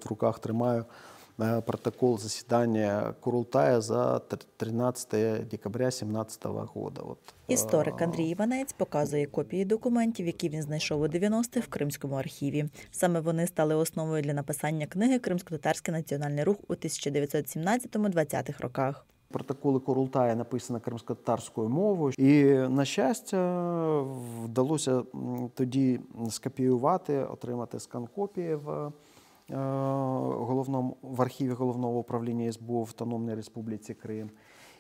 В руках тримаю протокол заседания Курултая за 13 декабря 2017 года. Історик Андрій Іванець показує копії документів, які він знайшов у 90-х в Кримському архіві. Саме вони стали основою для написання книги «Кримськотатарський національний рух» у 1917-20-х роках. Протоколи Курултая написані кримськотатарською мовою. І, на щастя, вдалося тоді скопіювати, отримати скан-копії в архіві Головного управління СБУ в Автономній Республіці Крим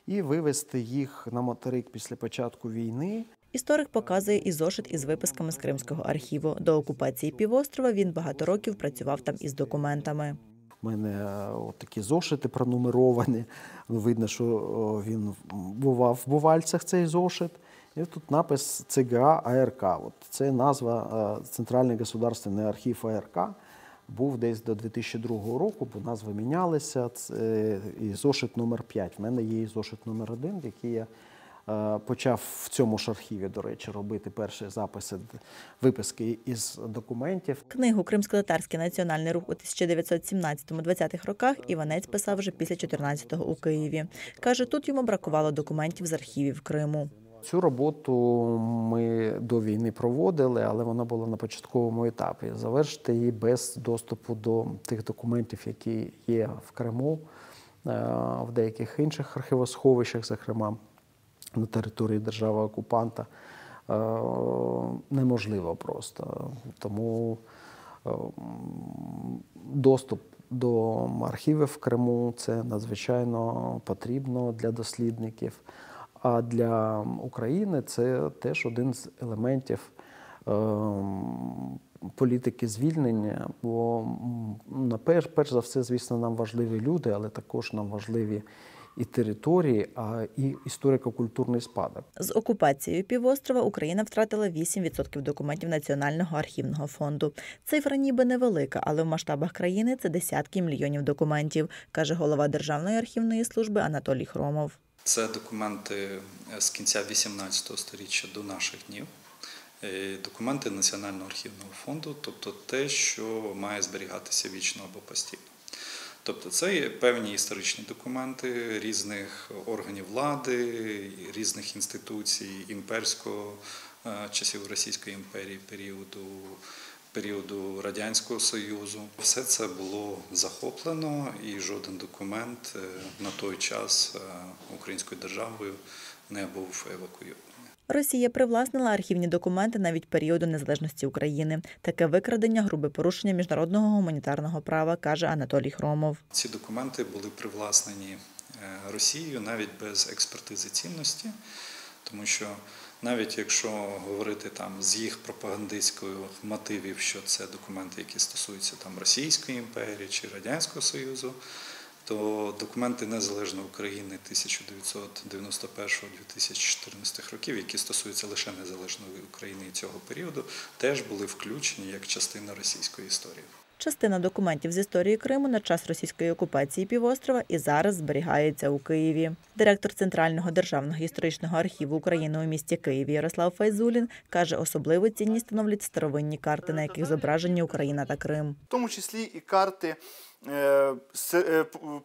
і вивезти їх на материк після початку війни. Історик показує і зошит із виписками з Кримського архіву. До окупації півострова він багато років працював там із документами. У мене такі зошити пронумеровані. Видно, що він бував в Бувальцях, цей зошит. І тут напис ЦГА АРК. Це назва Центральний государственний архів АРК. Був десь до 2002 року, бо назви мінялися. І зошит номер 5. В мене є і зошит номер 1, який я почав в цьому ж архіві, до речі, робити перші записи, виписки із документів. Книгу «Кримськотатарський національний рух» у 1917-20-х роках Іванець писав вже після 14-го у Києві. Каже, тут йому бракувало документів з архівів Криму. Цю роботу ми до війни проводили, але вона була на початковому етапі. Завершити її без доступу до тих документів, які є в Криму, в деяких інших архівосховищах, зокрема на території держави-окупанта, неможливо просто. Тому доступ до архівів в Криму – це надзвичайно потрібно для дослідників. А для України це теж один з елементів політики звільнення, бо перш за все, звісно, нам важливі люди, але також нам важливі і території, а і історико-культурний спадок. З окупацією півострова Україна втратила 8% документів Національного архівного фонду. Цифра ніби невелика, але в масштабах країни це десятки мільйонів документів, каже голова Державної архівної служби Анатолій Хромов. Це документи з кінця 18 століття до наших днів, документи Національного архівного фонду, тобто те, що має зберігатися вічно або постійно. Тобто це є певні історичні документи різних органів влади, різних інституцій, імперського, часів Російської імперії, періоду Радянського Союзу. Все це було захоплено і жоден документ на той час українською державою не був евакуйований. Росія привласнила архівні документи навіть періоду незалежності України. Таке викрадення – грубе порушення міжнародного гуманітарного права, каже Анатолій Хромов. Ці документи були привласнені Росією навіть без експертизи цінності, тому що навіть якщо говорити там з їх пропагандистських мотивів, що це документи, які стосуються там Російської імперії чи Радянського Союзу, то документи Незалежної України 1991-2014 років, які стосуються лише Незалежної України і цього періоду, теж були включені як частина російської історії. Частина документів з історії Криму на час російської окупації півострова і зараз зберігається у Києві. Директор Центрального державного історичного архіву України у місті Києві Ярослав Файзулін каже, особливу цінність становлять старовинні карти, на яких зображені Україна та Крим. В тому числі і карти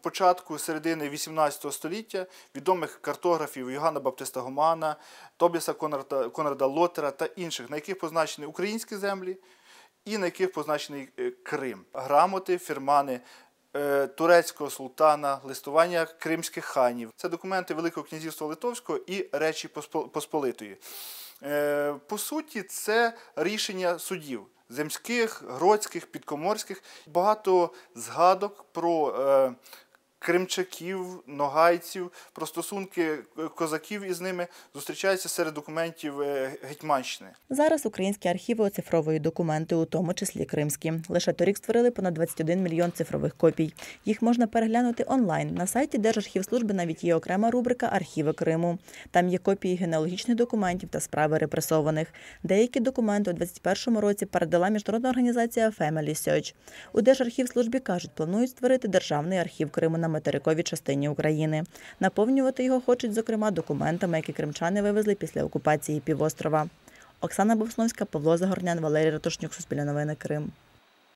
початку середини 18 століття відомих картографів Йоганна Баптиста Гомана, Тобіаса Конрада Лотера та інших, на яких позначені українські землі і на яких позначений Крим. Грамоти, фірмани турецького султана, листування кримських ханів. Це документи Великого князівства Литовського і Речі Посполитої. По суті, це рішення судів. Земських, гродських, підкоморських. Багато згадок про кримчаків, ногайців, про стосунки козаків із ними зустрічаються серед документів Гетьманщини. Зараз українські архіви оцифровують документи, у тому числі кримські. Лише торік створили понад 21 мільйон цифрових копій. Їх можна переглянути онлайн. На сайті Держархівслужби навіть є окрема рубрика «Архіви Криму». Там є копії генеалогічних документів та справи репресованих. Деякі документи у 2021 році передала міжнародна організація Family Search. У Держархівслужбі кажуть, планують створити Державний архів Криму на материковій частині України. Наповнювати його хочуть, зокрема, документами, які кримчани вивезли після окупації півострова. Оксана Бовсновська, Павло Загорнян, Валерій Ратушнюк, Суспільне новини, Крим.